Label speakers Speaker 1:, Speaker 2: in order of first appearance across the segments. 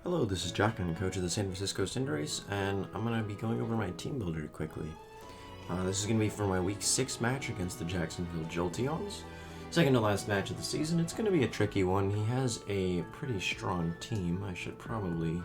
Speaker 1: Hello, this is Jack. I'm coach of the San Francisco Cinderace, and I'm going to be going over my team builder quickly. This is going to be for my Week 6 match against the Jacksonville Jolteons. Second to last match of the season. It's going to be a tricky one. He has a pretty strong team. I should probably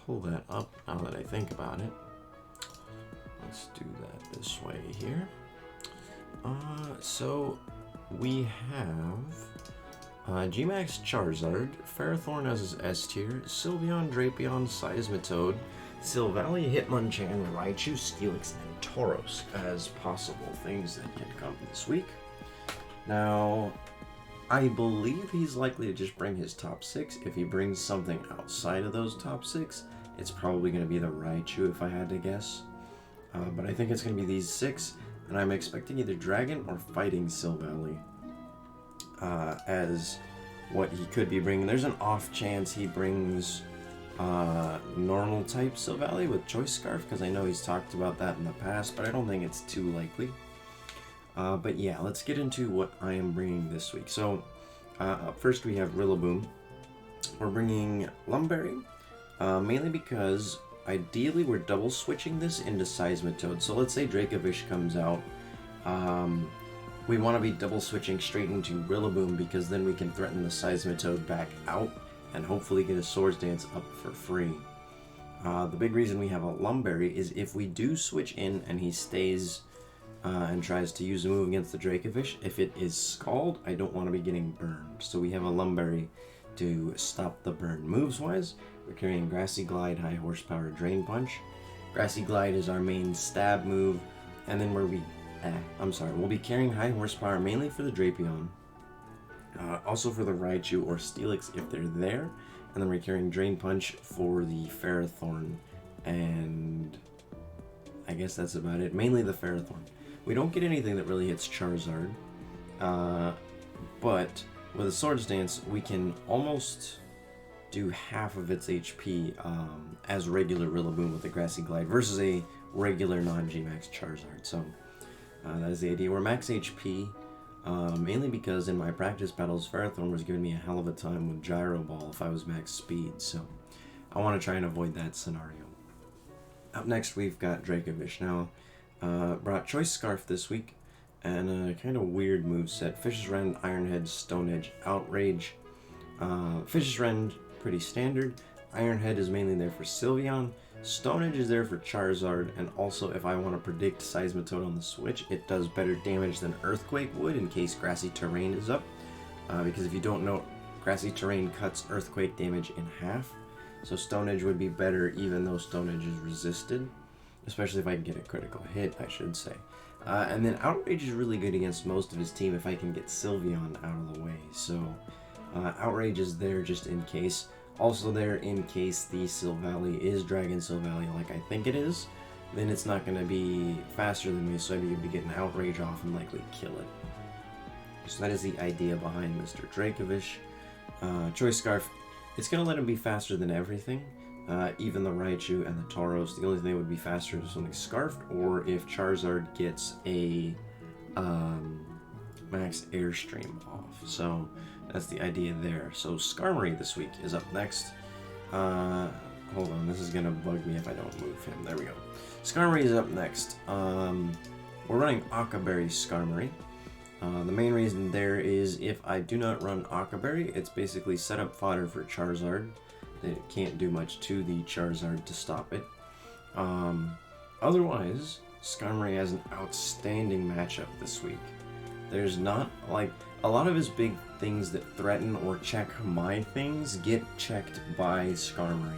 Speaker 1: pull that up now that I think about it. Let's do that this way here. So we have G-Max Charizard, Ferrothorn as his S tier, Sylveon, Drapion, Seismitoad, Silvally, Hitmonchan, Raichu, Steelix, and Tauros as possible things that can come this week. Now, I believe he's likely to just bring his top 6. If he brings something outside of those top 6, it's probably going to be the Raichu if I had to guess. But I think it's going to be these 6, and I'm expecting either Dragon or Fighting Silvally as what he could be bringing. There's an off chance he brings normal type Silvally with Choice Scarf, because I know he's talked about that in the past, but I don't think it's too likely. But yeah, let's get into what I am bringing this week. So up first we have Rillaboom. We're bringing Lumberry, mainly because ideally we're double switching this into Seismitoad. So let's say Dracovish comes out. We want to be double switching straight into Rillaboom, because then we can threaten the Seismitoad back out and hopefully get a Swords Dance up for free. The big reason we have a Lumberry is if we do switch in and he stays and tries to use a move against the Dracovish, if it is Scald, I don't want to be getting burned. So we have a Lumberry to stop the burn. Moves-wise, we're carrying Grassy Glide, High Horsepower, Drain Punch. Grassy Glide is our main stab move, and then we'll be carrying High Horsepower mainly for the Drapion, also for the Raichu or Steelix if they're there, and then we're carrying Drain Punch for the Ferrothorn, and I guess that's about it. Mainly the Ferrothorn. We don't get anything that really hits Charizard, but with a Swords Dance, we can almost do half of its HP as regular Rillaboom with the Grassy Glide versus a regular non-G-Max Charizard. So that is the idea. We're max HP, mainly because in my practice battles, Ferrothorn was giving me a hell of a time with Gyro Ball if I was max speed, so I want to try and avoid that scenario. Up next, we've got Dracovish. Now, brought Choice Scarf this week, and a kind of weird moveset. Fish's Rend, Iron Head, Stone Edge, Outrage. Fish's Rend, pretty standard. Iron Head is mainly there for Sylveon. Stone Edge is there for Charizard, and also if I want to predict Seismitoad on the switch, it does better damage than Earthquake would in case Grassy Terrain is up. Because if you don't know, Grassy Terrain cuts Earthquake damage in half. So Stone Edge would be better even though Stone Edge is resisted. Especially if I can get a critical hit, I should say. And then Outrage is really good against most of his team if I can get Sylveon out of the way. So Outrage is there just in case. Also there in case the Silvally is Dragon Silvally like I think it is. Then it's not going to be faster than me, so I'd be able to get an Outrage off and likely kill it. So that is the idea behind Mr. Dracovish. Choice Scarf, it's going to let him be faster than everything. Even the Raichu and the Tauros. The only thing that would be faster is something Scarfed, or if Charizard gets a max Airstream off. So that's the idea there. So Skarmory this week is up next. Hold on, this is gonna bug me if I don't move him. There we go. Skarmory is up next. We're running Akaberry Skarmory. The main reason there is if I do not run Akaberry, it's basically setup fodder for Charizard. It can't do much to the Charizard to stop it. Otherwise, Skarmory has an outstanding matchup this week. There's not, like, a lot of his big things that threaten or check my things get checked by Skarmory.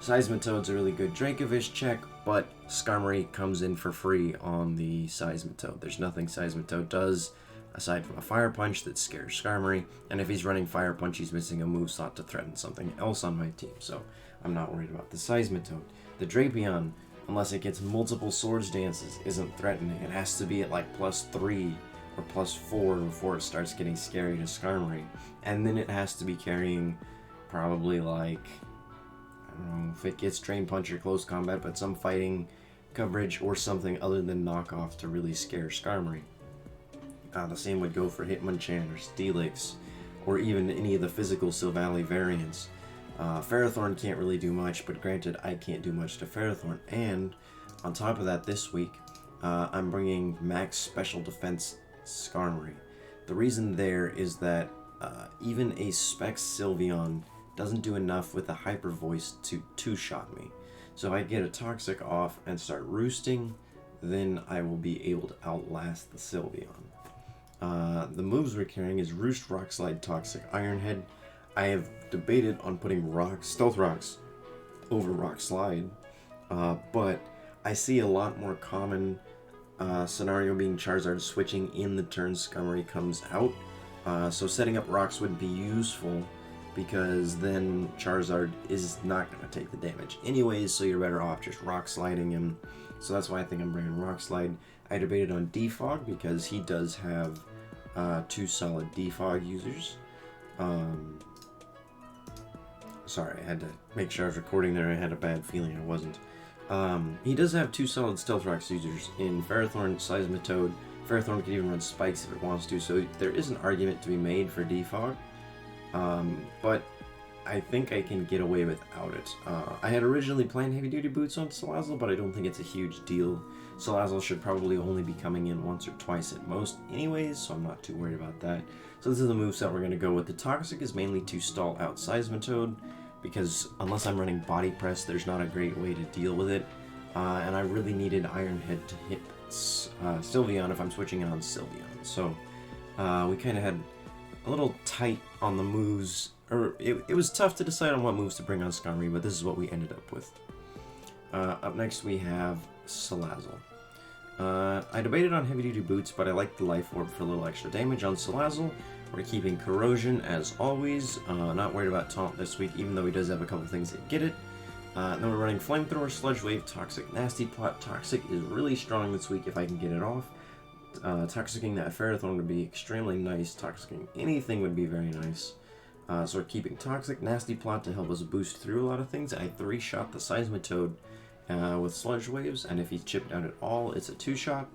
Speaker 1: Seismitoad's a really good Dracovish check, but Skarmory comes in for free on the Seismitoad. There's nothing Seismitoad does aside from a Fire Punch that scares Skarmory, and if he's running Fire Punch, he's missing a moveset to threaten something else on my team, so I'm not worried about the Seismitoad. The Drapion, unless it gets multiple Swords Dances, isn't threatening. It has to be at like +3 or +4 before it starts getting scary to Skarmory, and then it has to be carrying probably like, I don't know if it gets Drain Punch or Close Combat, but some fighting coverage or something other than knockoff to really scare Skarmory. The same would go for Hitmonchan or Steelix, or even any of the physical Silvally variants. Ferrothorn can't really do much, but granted, I can't do much to Ferrothorn. And on top of that, this week, I'm bringing Max Special Defense Skarmory. The reason there is that even a Specs Sylveon doesn't do enough with a Hyper Voice to two-shot me. So if I get a Toxic off and start roosting, then I will be able to outlast the Sylveon. The moves we're carrying is Roost, Rock Slide, Toxic, Iron Head. I have debated on putting Stealth Rocks over Rock Slide, but I see a lot more common scenario being Charizard switching in the turn Skarmory comes out. So setting up Rocks would be useful, because then Charizard is not going to take the damage anyways, so you're better off just Rock Sliding him. So that's why I think I'm bringing Rock Slide. I debated on Defog because he does have 2 solid Defog users. Sorry, I had to make sure I was recording there. I had a bad feeling I wasn't. He does have 2 solid Stealth Rocks users in Ferrothorn, Seismitoad. Ferrothorn can even run Spikes if it wants to, so there is an argument to be made for Defog. But I think I can get away without it. I had originally planned Heavy Duty Boots on Salazzle, but I don't think it's a huge deal. Salazzle should probably only be coming in once or twice at most anyways, so I'm not too worried about that. So this is the moveset we're going to go with. The Toxic is mainly to stall out Seismitoad, because unless I'm running Body Press, there's not a great way to deal with it. And I really needed Iron Head to hit Sylveon if I'm switching it on Sylveon. So we kind of had a little tight on the moves, or it was tough to decide on what moves to bring on Skarmory, but this is what we ended up with. Up next we have Salazzle. I debated on Heavy Duty Boots, but I like the Life Orb for a little extra damage on Salazzle. We're keeping Corrosion as always, not worried about Taunt this week, even though he does have a couple things that get it. Then we're running Flamethrower, Sludge Wave, Toxic, Nasty Plot. Toxic is really strong this week if I can get it off. Toxicking that Ferrothorn would be extremely nice. Toxicking anything would be very nice. So we're keeping Toxic, Nasty Plot to help us boost through a lot of things. I 3-shot the Seismitoad with Sludge Waves, and if he's chipped out at all, it's a 2-shot.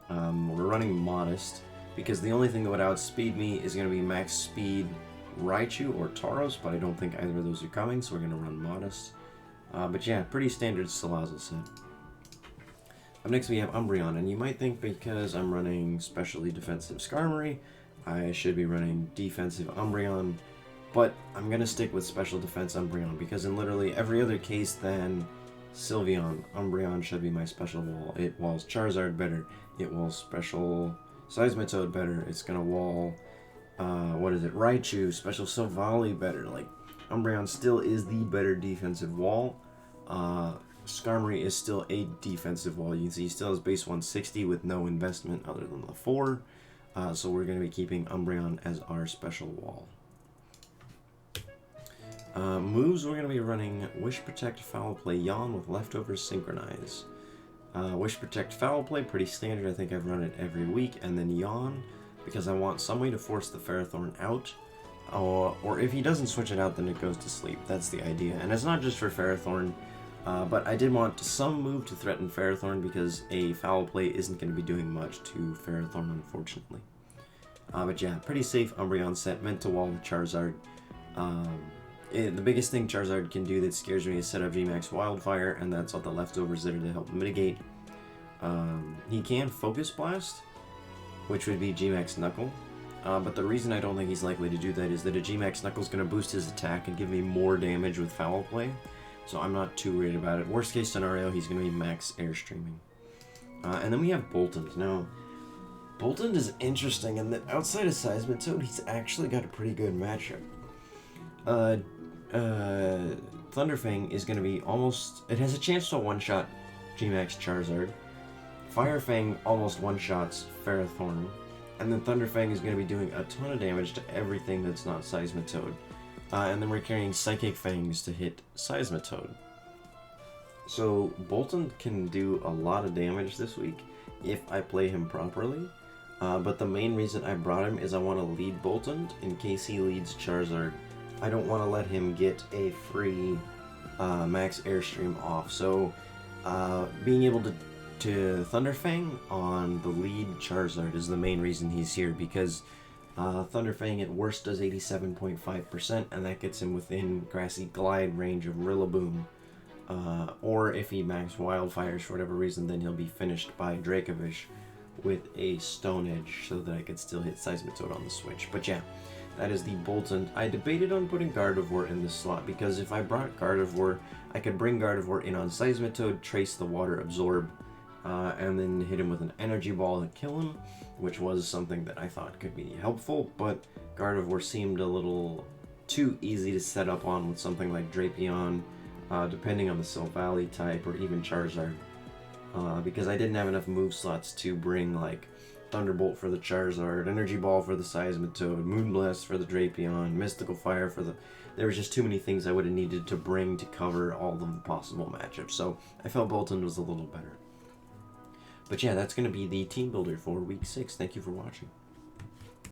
Speaker 1: We're running Modest, because the only thing that would outspeed me is going to be Max Speed Raichu or Tauros, but I don't think either of those are coming, so we're going to run Modest. But yeah, pretty standard Salazzle set. Up next we have Umbreon, and you might think because I'm running Specially Defensive Skarmory, I should be running Defensive Umbreon, but I'm going to stick with Special Defense Umbreon, because in literally every other case than Sylveon, Umbreon should be my special wall. It walls Charizard better, it walls Special Seismitoad better, it's going to wall, Raichu, Special Silvally better. Like, Umbreon still is the better defensive wall. Skarmory is still a defensive wall. You can see he still has base 160 with no investment other than the 4. So we're going to be keeping Umbreon as our special wall. Moves, we're going to be running Wish, Protect, Foul Play, Yawn with Leftovers, Synchronize. Wish, Protect, Foul Play, pretty standard. I think I've run it every week. And then Yawn, because I want some way to force the Ferrothorn out. Or if he doesn't switch it out, then it goes to sleep. That's the idea. And it's not just for Ferrothorn. But I did want some move to threaten Ferrothorn, because a Foul Play isn't going to be doing much to Ferrothorn, unfortunately. But yeah, pretty safe Umbreon set, meant to wall with Charizard. The biggest thing Charizard can do that scares me is set up Gmax Wildfire, and that's all the leftovers that are to help mitigate. He can Focus Blast, which would be Gmax Knuckle. But the reason I don't think he's likely to do that is that a Gmax Knuckle is going to boost his attack and give me more damage with Foul Play. So I'm not too worried about it. Worst case scenario, he's going to be max Airstreaming. And then we have Boltund. Now, Boltund is interesting in that outside of Seismitoad, he's actually got a pretty good matchup. Thunderfang is going to be almost... It has a chance to one-shot Gmax Charizard. Firefang almost one-shots Ferrothorn. And then Thunderfang is going to be doing a ton of damage to everything that's not Seismitoad. And then we're carrying Psychic Fangs to hit Seismitoad. So Boltund can do a lot of damage this week if I play him properly. But the main reason I brought him is I want to lead Boltund in case he leads Charizard. I don't want to let him get a free max Airstream off. So being able to Thunderfang on the lead Charizard is the main reason he's here, because Thunderfang at worst does 87.5%, and that gets him within Grassy Glide range of Rillaboom. Or if he max Wildfires for whatever reason, then he'll be finished by Dracovish with a Stone Edge, so that I could still hit Seismitoad on the switch. But yeah, that is the Boltund. I debated on putting Gardevoir in this slot, because if I brought Gardevoir, I could bring Gardevoir in on Seismitoad, trace the Water Absorb, and then hit him with an Energy Ball and kill him, which was something that I thought could be helpful, but Gardevoir seemed a little too easy to set up on with something like Drapion, depending on the Silvally type, or even Charizard, because I didn't have enough move slots to bring like Thunderbolt for the Charizard, Energy Ball for the Seismitoad, Moonblast for the Drapion, Mystical Fire for the... There was just too many things I would have needed to bring to cover all of the possible matchups, so I felt Boltund was a little better. But yeah, that's going to be the team builder for Week 6. Thank you for watching.